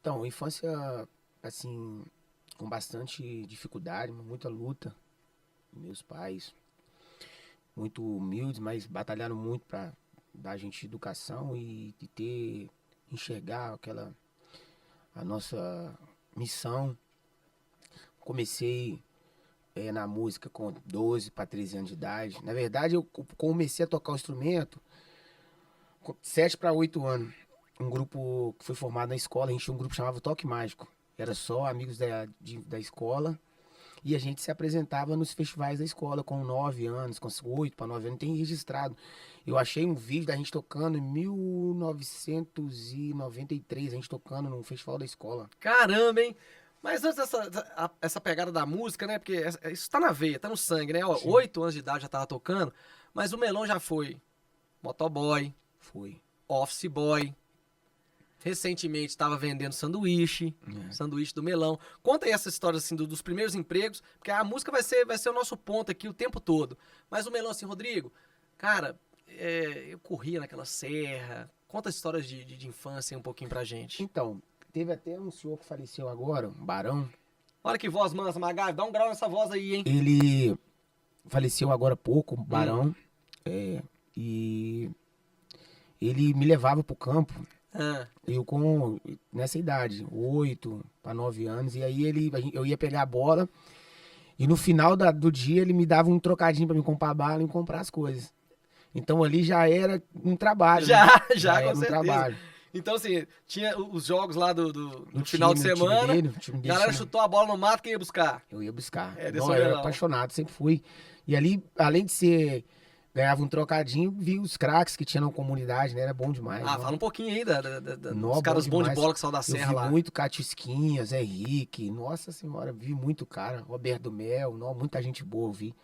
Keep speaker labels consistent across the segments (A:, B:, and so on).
A: Então, infância, assim, com bastante dificuldade, muita luta. Meus pais, muito humildes, mas batalharam muito para dar a gente educação e ter, enxergar a nossa missão. Comecei na música com 12 para 13 anos de idade. Na verdade, eu comecei a tocar o instrumento com 7 para 8 anos. Um grupo que foi formado na escola, a gente tinha um grupo que chamava Toque Mágico. Era só amigos da escola. E a gente se apresentava nos festivais da escola com 9 anos, com 8 para 9 anos, tem registrado. Eu achei um vídeo da gente tocando em 1993, a gente tocando num festival da escola.
B: Caramba, hein? Mas antes essa pegada da música, né? Porque isso tá na veia, tá no sangue, né? Ó,
A: Sim.
B: 8 anos de idade já tava tocando, mas o Melão já foi motoboy,
A: Foi.
B: office boy. Recentemente estava vendendo sanduíche, sanduíche do Melão. Conta aí essa história assim dos primeiros empregos, porque a música vai ser o nosso ponto aqui o tempo todo. Mas o Melão assim, Rodrigo, cara, eu corria naquela serra. Conta as histórias de infância aí um pouquinho pra gente.
A: Então, teve até um senhor que faleceu agora, um barão.
B: Olha que voz mansa, Magave, dá um grau nessa voz aí, hein?
A: Ele faleceu agora há pouco, um barão.
B: Hum.
A: E ele me levava pro campo.
B: Ah,
A: Eu nessa idade, 8 para 9 anos. E aí eu ia pegar a bola. E no final do dia ele me dava um trocadinho pra me comprar bala e me comprar as coisas. Então ali já era um trabalho, né?
B: já, com
A: era um
B: certeza.
A: trabalho.
B: Então, assim, tinha os jogos lá do
A: No
B: final de
A: time, no time
B: semana.
A: dele, no time
B: A
A: dele
B: galera
A: tinha-
B: chutou a bola no mato, quem ia buscar?
A: Eu ia buscar.
B: É, desse
A: Não, eu era
B: Abelão.
A: apaixonado, sempre fui. E ali, além de ser, ganhava um trocadinho, vi os craques que tinha na comunidade, né? Era bom demais.
B: Ah,
A: ó.
B: fala um pouquinho aí
A: Nó,
B: dos
A: bom
B: caras bons de
A: demais.
B: bola que saiu da
A: Eu
B: serra
A: vi
B: lá.
A: muito Catisquinha, Zé Henrique, nossa senhora, vi muito cara, Roberto Mel, nó, muita gente boa eu vi.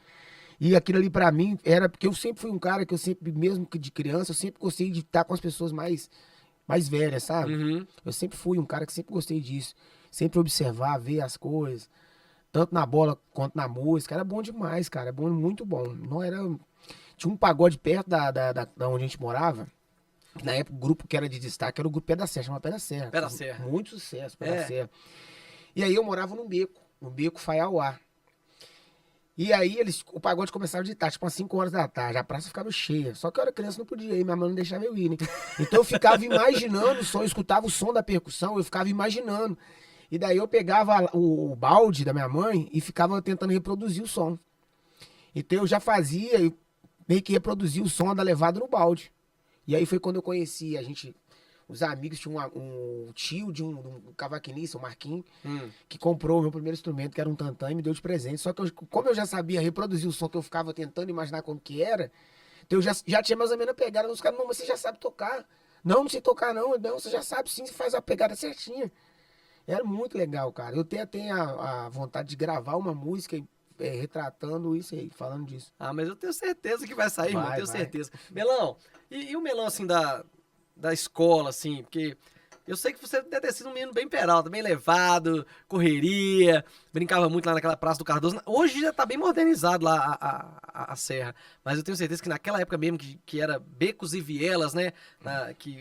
A: E aquilo ali pra mim era porque eu sempre fui um cara que eu sempre, mesmo que de criança, eu sempre gostei de estar com as pessoas mais velhas, sabe?
B: Uhum.
A: Eu sempre fui um cara que sempre gostei disso. Sempre observar, ver as coisas, tanto na bola quanto na música. Era bom demais, cara. É bom, muito bom. Não era. Tinha um pagode perto da onde a gente morava. Na época, o grupo que era de destaque era o grupo Pé da Serra, chama Pé da Serra.
B: Pé da
A: Fez
B: Serra.
A: muito sucesso, Pé
B: É.
A: da Serra. E aí eu morava no beco Faiauá. E aí o pagode começava de tarde, tipo às 5 horas da tarde, a praça ficava cheia. Só que eu era criança, não podia ir, minha mãe não deixava eu ir, né? Então eu ficava imaginando o som, eu escutava o som da percussão, eu ficava imaginando. E daí eu pegava o balde da minha mãe e ficava tentando reproduzir o som. Então eu já fazia, eu meio que reproduzia o som da levada no balde. E aí foi quando eu conheci os amigos, tinha um tio de um cavaquinista, o Marquinhos, que comprou o meu primeiro instrumento, que era um tantã, e me deu de presente. Só que como eu já sabia reproduzir o som que eu ficava tentando imaginar como que era, então eu já tinha mais ou menos a pegada. Os caras, não, mas você já sabe tocar. Não, não sei tocar não. Não, você já sabe sim, você faz a pegada certinha. Era muito legal, cara. Eu tenho até a vontade de gravar uma música retratando isso aí, falando disso.
B: Ah, mas eu tenho certeza que vai sair, irmão.
A: Vai,
B: Tenho
A: vai.
B: certeza. Melão, e o Melão, assim, da escola, assim, porque eu sei que você deve ter sido um menino bem peralta, bem levado, correria, brincava muito lá naquela Praça do Cardoso. Hoje já tá bem modernizado lá a serra, mas eu tenho certeza que naquela época mesmo, que era becos e vielas, né,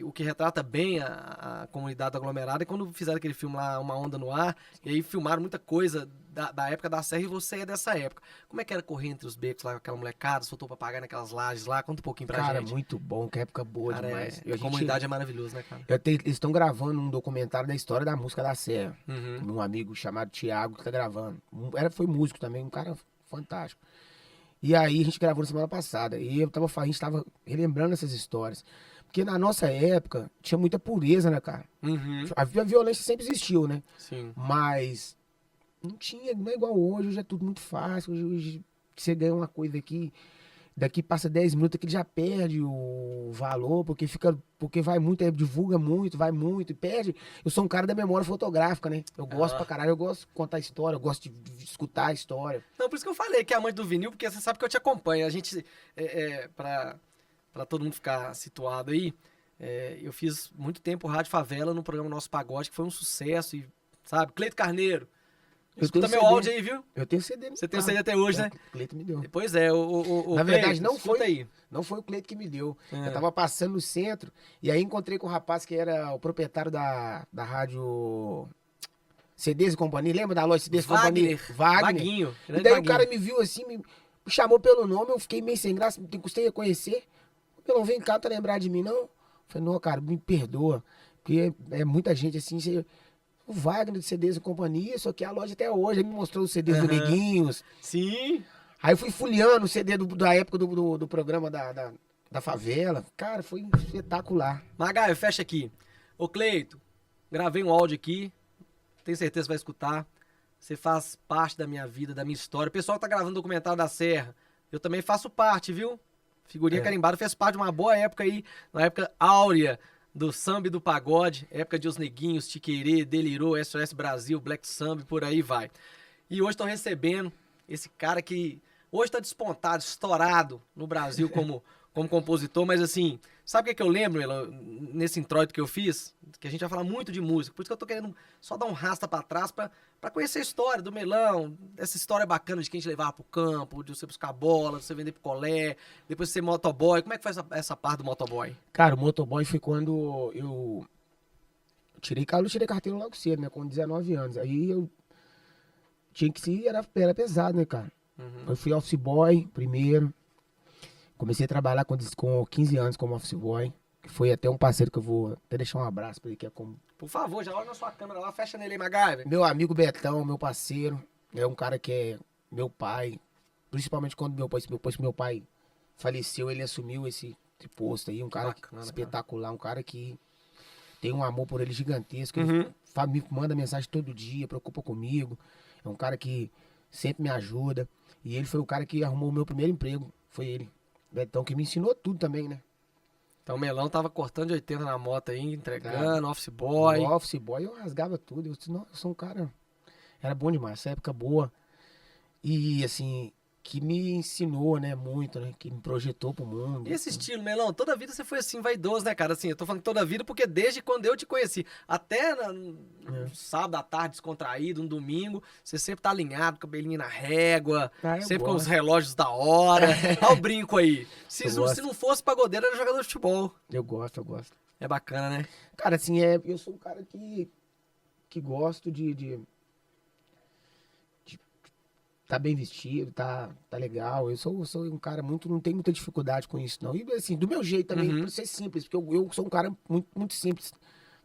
B: o que retrata bem a comunidade aglomerada, é quando fizeram aquele filme lá, Uma Onda no Ar, e aí filmaram muita coisa da época da serra, e você é dessa época. Como é que era correr entre os becos lá com aquela molecada, soltou papagaio naquelas lajes lá? Conta um pouquinho pra
A: Cara,
B: gente.
A: muito bom, que época boa
B: Cara,
A: demais.
B: a comunidade é maravilhosa, né, cara?
A: Eles estão gravando um documentário da história da música da Serra.
B: Uhum.
A: Um amigo chamado Thiago que tá gravando. Foi músico também, um cara fantástico. E aí a gente gravou na semana passada. E a gente tava relembrando essas histórias. Porque na nossa época tinha muita pureza, né, cara?
B: Uhum.
A: A violência sempre existiu, né?
B: Sim.
A: Mas não é igual hoje é tudo muito fácil. Hoje você ganha uma coisa aqui, daqui passa 10 minutos, aquele já perde o valor, porque vai muito, divulga muito, vai muito, e perde. Eu sou um cara da memória fotográfica, né? Eu gosto pra caralho, eu gosto de contar história, eu gosto de escutar a história.
B: Não, por isso que eu falei que é amante do vinil, porque você sabe que eu te acompanho. A gente, pra todo mundo ficar situado aí, eu fiz muito tempo Rádio Favela no programa Nosso Pagode, que foi um sucesso, e, sabe? Cleito Carneiro. Escuta meu
A: CD.
B: áudio aí, viu?
A: Eu tenho CD.
B: Você tem o CD até hoje, né?
A: O Cleiton me deu.
B: Pois é, o
A: Na verdade,
B: Cleiton,
A: não
B: escuta
A: foi.
B: aí.
A: Não foi o Cleiton que me deu.
B: É.
A: Eu tava passando no centro e aí encontrei com um rapaz que era o proprietário da rádio CDs e Companhia. Lembra da loja CDs e Companhia? Wagner.
B: Vaguinho.
A: E
B: grande
A: daí
B: Vaguinho.
A: o cara me viu assim, me chamou pelo nome, eu fiquei meio sem graça, custei a conhecer. Eu não vem cá, tá lembrar de mim, não? Eu falei, não, cara, me perdoa. Porque é muita gente assim, o Wagner de CDs e Companhia, só que a loja até hoje, ele me mostrou os CDs do
B: Aham.
A: Neguinhos.
B: Sim.
A: Aí eu fui folheando o CD da época do programa da favela. Cara, foi espetacular.
B: Magaio, fecha aqui. Ô, Cleito, gravei um áudio aqui. Tenho certeza que vai escutar. Você faz parte da minha vida, da minha história. O pessoal que tá gravando o documentário da Serra, eu também faço parte, viu? Figurinha carimbada fez parte de uma boa época aí, na época áurea do samba e do pagode, época de Os Neguinhos, Tiquerê, Delirou, SOS Brasil, Black Samba, por aí vai. E hoje tô recebendo esse cara que hoje tá despontado, estourado no Brasil como compositor, mas assim, sabe o que eu lembro, Melão, nesse introito que eu fiz? Que a gente vai falar muito de música, por isso que eu tô querendo só dar um rasta pra trás pra conhecer a história do Melão, essa história bacana de quem te levava pro campo, de você buscar bola, de você vender pro colé, depois de ser motoboy. Como é que foi essa parte do motoboy?
A: Cara, o motoboy foi quando eu tirei carteira logo cedo, né? Com 19 anos. Aí eu tinha que se, era pesado, né, cara? Eu fui office boy primeiro. Comecei a trabalhar com 15 anos como office boy. Que foi até um parceiro que eu vou até deixar um abraço pra ele, que é como
B: Por favor, já olha na sua câmera lá, fecha nele aí, MacGyver.
A: meu amigo Betão, meu parceiro. É um cara que é meu pai. Principalmente quando meu pai faleceu, ele assumiu esse posto aí. Um cara
B: Bacana,
A: espetacular, um cara que tem um amor por ele gigantesco.
B: Uhum.
A: Ele me manda mensagem todo dia, preocupa comigo. É um cara que sempre me ajuda. E ele foi o cara que arrumou o meu primeiro emprego. Foi ele. Betão, que me ensinou tudo também, né?
B: Então o Melão tava cortando de 80 na moto aí, entregando, office boy.
A: No office boy eu rasgava tudo. Eu disse, nossa, eu sou um cara. Era bom demais, essa época boa. E assim, que me ensinou, né, muito, né? Que me projetou pro mundo.
B: E esse estilo, Melão, toda a vida você foi assim, vaidoso, né, cara? Assim, eu tô falando toda a vida porque desde quando eu te conheci, até no sábado à tarde, descontraído, um domingo, você sempre tá alinhado, cabelinho na régua,
A: Eu
B: sempre com os
A: gosto.
B: relógios da hora. Olha o brinco aí. Se
A: Eu
B: não,
A: gosto.
B: se não fosse pagodeiro, era jogador de futebol.
A: Eu gosto.
B: É bacana, né?
A: Cara, assim, eu sou um cara que gosto de tá bem vestido, tá legal. Eu sou um cara não tenho muita dificuldade com isso, não. E assim, do meu jeito também,
B: Uhum.
A: por ser simples, porque eu sou um cara muito simples.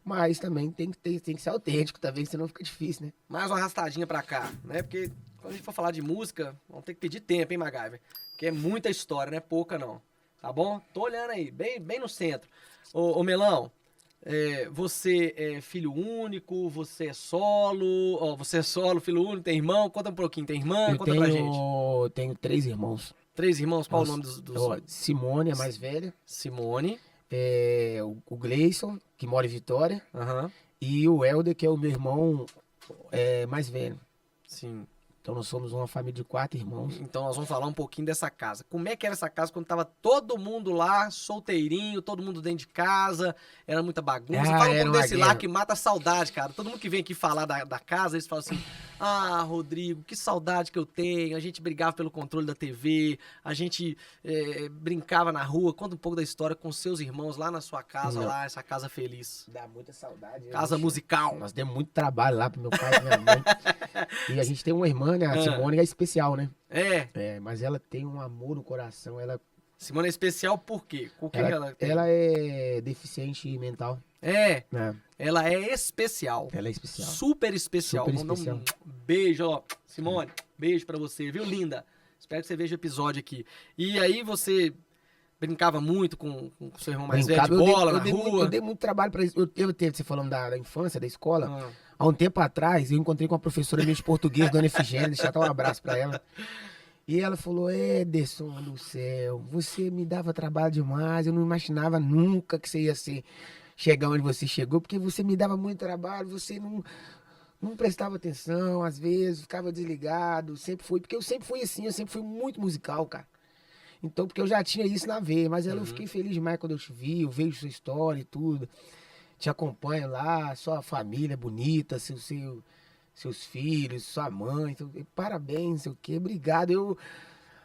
A: Mas também tem que ser autêntico também, senão fica difícil, né?
B: Mais uma arrastadinha pra cá, né? Porque quando a gente for falar de música, vamos ter que pedir tempo, hein, MacGyver? Porque é muita história, não é pouca, não. Tá bom? Tô olhando aí, bem no centro. Ô Melão, você é filho único, você é solo, você é solo, filho único, tem irmão? Conta um pouquinho, tem irmã?
A: Eu
B: Conta pra gente.
A: tenho 3 irmãos.
B: 3 irmãos, qual o
A: Nossa,
B: nome dos...
A: Ó, Simone, a mais velha.
B: Simone.
A: O Gleison, que mora em Vitória.
B: Aham.
A: E o Helder, que é o meu irmão mais velho.
B: Sim.
A: Então nós somos uma família de 4 irmãos.
B: Então nós vamos falar um pouquinho dessa casa. Como é que era essa casa quando tava todo mundo lá, solteirinho, todo mundo dentro de casa, era muita bagunça.
A: Ah,
B: Fala um
A: era
B: pouco
A: uma
B: desse lá
A: guerra.
B: que mata a saudade, cara. Todo mundo que vem aqui falar da casa, eles falam assim, Rodrigo, que saudade que eu tenho. A gente brigava pelo controle da TV, a gente brincava na rua. Conta um pouco da história com seus irmãos lá na sua casa,
A: Não.
B: lá, essa casa feliz.
A: Dá muita saudade.
B: Casa musical.
A: Nós demos muito trabalho lá pro meu pai e minha mãe. E a gente tem uma irmã, né? A Simone é especial, né? Mas ela tem um amor no coração.
B: Simone é especial por quê? O que ela tem?
A: Ela é deficiente mental. Né?
B: Ela é especial.
A: Ela é especial.
B: Super especial.
A: Super
B: Vamos dar
A: especial.
B: um beijo, ó. Simone, beijo pra você, viu, linda? Espero que você veja o episódio aqui. E aí você brincava muito com seu irmão mais velho de bola na rua?
A: Eu dei muito trabalho pra isso. Você falando da infância, da escola.
B: Ah.
A: Há um tempo atrás, eu encontrei com uma professora minha de português, Dona Efigênia, deixa eu dar um abraço pra ela. E ela falou, Ederson do céu, você me dava trabalho demais, eu não imaginava nunca que você ia chegar onde você chegou, porque você me dava muito trabalho, você não prestava atenção, às vezes, ficava desligado, porque eu sempre fui assim, eu sempre fui muito musical, cara. Então, porque eu já tinha isso na veia, mas eu fiquei feliz demais quando eu te vi, eu vejo sua história e tudo. Te acompanho lá, sua família bonita, seus filhos, sua mãe, parabéns, não sei o quê, obrigado. Eu,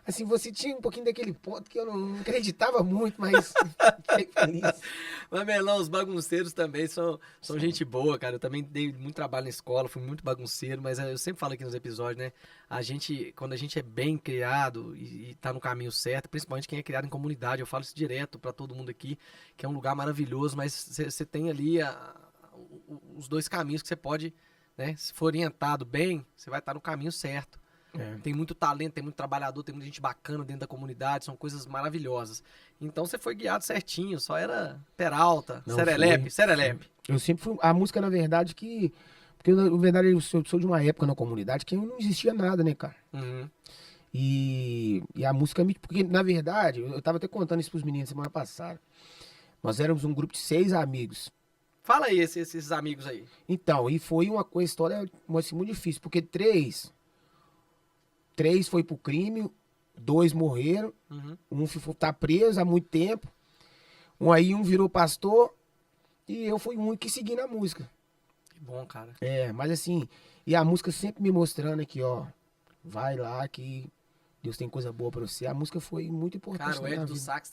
A: assim, você tinha um pouquinho daquele ponto que eu não acreditava muito, mas fiquei feliz.
B: Mas, Melão, os bagunceiros também são gente boa, cara. Eu também dei muito trabalho na escola, fui muito bagunceiro, mas eu sempre falo aqui nos episódios, né? Quando a gente é bem criado e tá no caminho certo, principalmente quem é criado em comunidade, eu falo isso direto pra todo mundo aqui, que é um lugar maravilhoso, mas você tem ali os dois caminhos que você pode, né? Se for orientado bem, você vai estar no caminho certo.
A: É.
B: Tem muito talento, tem muito trabalhador, tem muita gente bacana dentro da comunidade, são coisas maravilhosas. Então você foi guiado certinho, só era Peralta,
A: Não,
B: Serelepe,
A: foi.
B: Serelepe.
A: Eu sempre fui. A música, na verdade, que. Porque, na verdade, eu sou de uma época na comunidade que não existia nada, né, cara?
B: Uhum.
A: E a música me. Porque, na verdade, eu tava até contando isso pros meninos semana passada. Nós éramos um grupo de 6 amigos.
B: Fala aí esses amigos aí.
A: Então, e foi uma história assim, muito difícil, porque três foi pro crime, 2 morreram,
B: Uhum.
A: tá preso há muito tempo, um virou pastor, e eu fui um que segui na música.
B: Que bom, cara.
A: É, mas assim, e a música sempre me mostrando aqui, ó, vai lá que Deus tem coisa boa pra você. A música foi muito importante
B: Cara, o
A: na minha
B: Ed do
A: vida.
B: Sax